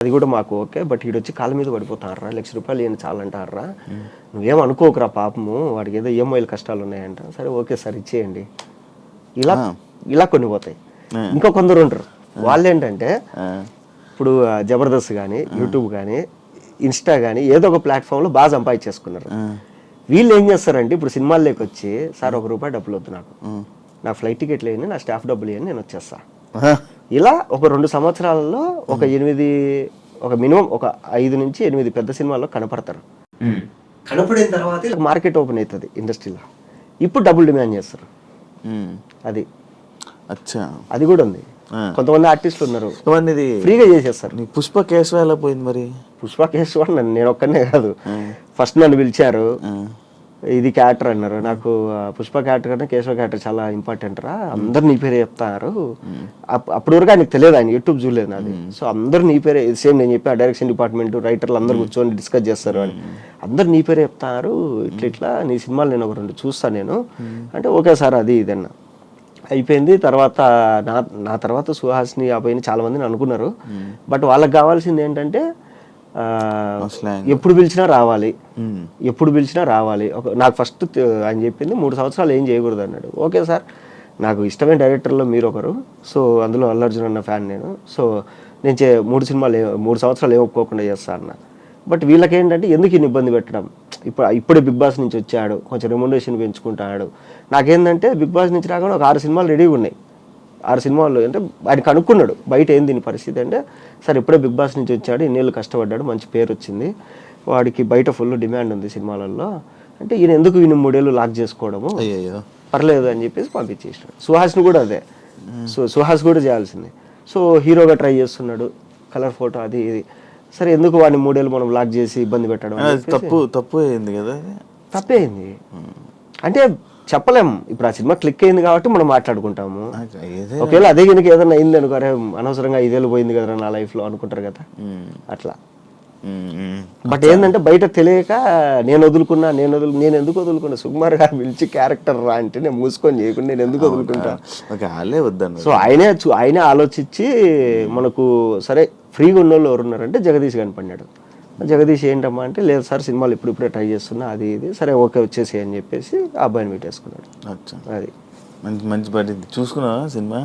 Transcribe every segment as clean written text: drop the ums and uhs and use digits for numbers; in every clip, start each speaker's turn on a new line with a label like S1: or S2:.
S1: అది కూడా మాకు ఓకే. బట్ ఈడొచ్చి కాళ్ళ మీద పడిపోతారా, ₹1,00,000 ఈయన చాలంటారా, నువ్వేం అనుకోకురా పాపము, వాడికి ఏదో ఈఎంఐలు కష్టాలు ఉన్నాయంట. సరే ఓకే సార్ ఇచ్చేయండి. ఇలా ఇలా కొన్ని పోతాయి. ఇంకా కొందరు ఉంటారు, వాళ్ళు ఏంటంటే ఇప్పుడు జబర్దస్త్ కానీ, యూట్యూబ్ కానీ, ఇన్స్టా కానీ ఏదో ఒక ప్లాట్ఫామ్లో బాగా సంపాదించేసుకున్నారు. వీళ్ళు ఏం చేస్తారంటే ఇప్పుడు సినిమాల్లోకి వచ్చి సార్ ₹1 డబ్బులు వద్దు నాకు ఫ్లైట్ టికెట్లు వేయండి, నా స్టాఫ్ డబ్బులు వేయండి, నేను వచ్చేస్తా. ఇలా ఒక 2 సంవత్సరాలలో ఒక మినిమం ఒక 5 నుంచి 8 పెద్ద సినిమాల్లో కనపడతారు. కనపడిన తర్వాత మార్కెట్ ఓపెన్ అవుతుంది ఇండస్ట్రీలో. ఇప్పుడు డబ్బులు డిమాండ్ చేస్తారు. అది అది కూడా ఉంది. కొంతమంది ఆర్టిస్టులు ఉన్నారు ఫ్రీగా చేసేస్తారు.
S2: పుష్ప కేసు ఎలా పోయింది మరి?
S1: పుష్ప కేసు నేను ఒక్కనే కాదు, ఫస్ట్ నన్ను పిలిచారు, ఇది క్యారెక్టర్ అన్నారు. నాకు పుష్ప క్యారెక్టర్ కన్నా కేశవ క్యారెక్టర్ చాలా ఇంపార్టెంట్ రా, అందరు నీ పేరే చెప్తారు. అప్పటి వరకు ఆయనకు తెలియదు, ఆయన యూట్యూబ్ చూడలేదు నాది. సో అందరు నీ పేరే, సేమ్ నేను చెప్పి ఆ డైరెక్షన్ డిపార్ట్మెంట్ రైటర్లు అందరు కూర్చొని డిస్కస్ చేస్తారు అని, అందరు నీ పేరే చెప్తారు. ఇట్లా నీ సినిమాలు నేను ఒక 2 చూస్తాను నేను అంటే, ఓకే సార్ అది ఇదన్నా అయిపోయింది. తర్వాత నా తర్వాత సుహాస్ని అబ్బాయిని చాలా మందిని అనుకున్నారు. బట్ వాళ్ళకి కావాల్సింది ఏంటంటే ఎప్పుడు పిలిచినా రావాలి, ఎప్పుడు పిలిచినా రావాలి. నాకు ఫస్ట్ ఆయన చెప్పింది 3 సంవత్సరాలు ఏం చేయకూడదు అన్నాడు. ఓకే సార్, నాకు ఇష్టమైన డైరెక్టర్లో మీరు ఒకరు, సో అందులో అల్లు అర్జున్ అన్న ఫ్యాన్ నేను, సో నేను 3 సంవత్సరాలు ఏం ఒప్పుకోకుండా చేస్తా అన్న. బట్ వీళ్ళకి ఏంటంటే ఎందుకు ఇన్ని ఇబ్బంది పెట్టడం, ఇప్పుడే బిగ్ బాస్ నుంచి వచ్చాడు, కొంచెం రెమ్యునరేషన్ పెంచుకుంటాడు. నాకేంటంటే బిగ్ బాస్ నుంచి రాగానే ఒక 6 సినిమాలు రెడీగా ఉన్నాయి. 6 సినిమాలు అంటే ఆయన కనుక్కున్నాడు బయట ఏంది దీని పరిస్థితి అంటే, సార్ ఇప్పుడే బిగ్ బాస్ నుంచి వచ్చాడు, ఇన్నేళ్ళు కష్టపడ్డాడు, మంచి పేరు వచ్చింది, వాడికి బయట ఫుల్ డిమాండ్ ఉంది సినిమాలలో అంటే, ఈయన ఎందుకు 3 ఏళ్ళు లాక్ చేసుకోవడము, పర్లేదు అని చెప్పేసి పంపించేసాడు. సుహాస్ని కూడా అదే, సో సుహాస్ కూడా చేయాల్సింది. సో హీరోగా ట్రై చేస్తున్నాడు, కలర్ ఫోటో అది ఇది, సరే ఎందుకు వాడిని 3 ఏళ్ళు మనం లాక్ చేసి ఇబ్బంది పెట్టడం,
S2: తప్పు అయింది కదా.
S1: తప్పే అయింది అంటే చెప్పలేం. ఇప్పుడు ఆ సినిమా క్లిక్ అయింది కాబట్టి మనం మాట్లాడుకుంటాము. ఒకవేళ అదే కనుక ఏదైనా అయింది అనుకో, అరే అనవసరంగా 5 ఏళ్ళు పోయింది కదా నా లైఫ్లో అనుకుంటారు కదా, అట్లా. బట్ ఏంటంటే బయట తెలియక నేను ఎందుకు వదులుకున్నా, సుకుమార్ గారు పిలిచి క్యారెక్టర్ రా అంటే నేను మూసుకొని చేయకుండా నేను ఎందుకు వదులుకుంటా. సో ఆయనే ఆలోచించి మనకు సరే ఫ్రీగా ఉన్న వాళ్ళు ఎవరు ఉన్నారంటే జగదీష్ కనపడినాడు. జగదీష్ ఏంటమ్మా అంటే, లేదు సార్ సినిమాలు ఇప్పుడే ట్రై చేస్తున్నా అది ఇది, సరే ఓకే వచ్చేసి అని చెప్పేసి ఆ అబ్బాయిని పెట్టేసుకున్నాడు. అది
S2: మంచి పడింది. చూసుకున్నా సినిమా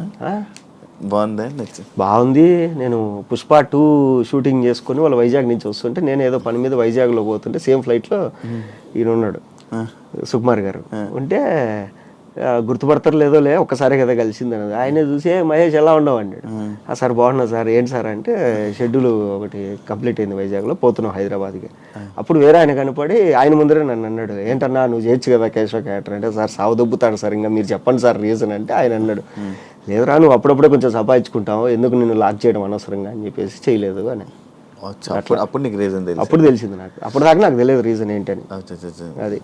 S1: బాగుంది. నేను పుష్ప 2 షూటింగ్ చేసుకుని వాళ్ళు వైజాగ్ నుంచి వస్తుంటే, నేను ఏదో పని మీద వైజాగ్లో పోతుంటే సేమ్ ఫ్లైట్లో ఈయన ఉన్నాడు సుకుమార్ గారు ఉంటే, గుర్తుపడతారు లేదో ఒక్కసారి కదా కలిసింది అన్నది. ఆయన చూసి మహేష్ ఎలా ఉండవు అన్నాడు. సార్ బాగున్నా సార్, ఏంటి సార్ అంటే, షెడ్యూల్ ఒకటి కంప్లీట్ అయింది వైజాగ్లో, పోతున్నాం హైదరాబాద్కి. అప్పుడు వేరే ఆయన కనపడి ఆయన ముందరే నన్ను అన్నాడు, ఏంటన్నా నువ్వు చేయొచ్చు కదా కేశవ క్యారెక్టర్ అంటే, సార్ సావు దొబ్బుతాడు సార్, ఇంకా మీరు చెప్పండి సార్ రీజన్ అంటే, ఆయన అన్నాడు, లేదురా నువ్వు అప్పుడప్పుడే కొంచెం సంపాదించుకుంటావు, ఎందుకు నిన్ను లాక్ చేయడం అనవసరంగా అని చెప్పేసి చేయలేదు అని.
S2: అప్పుడు నీకు రీజన్
S1: అప్పుడు తెలిసింది నాకు, అప్పుడు దాకా నాకు తెలియదు రీజన్ ఏంటని. అది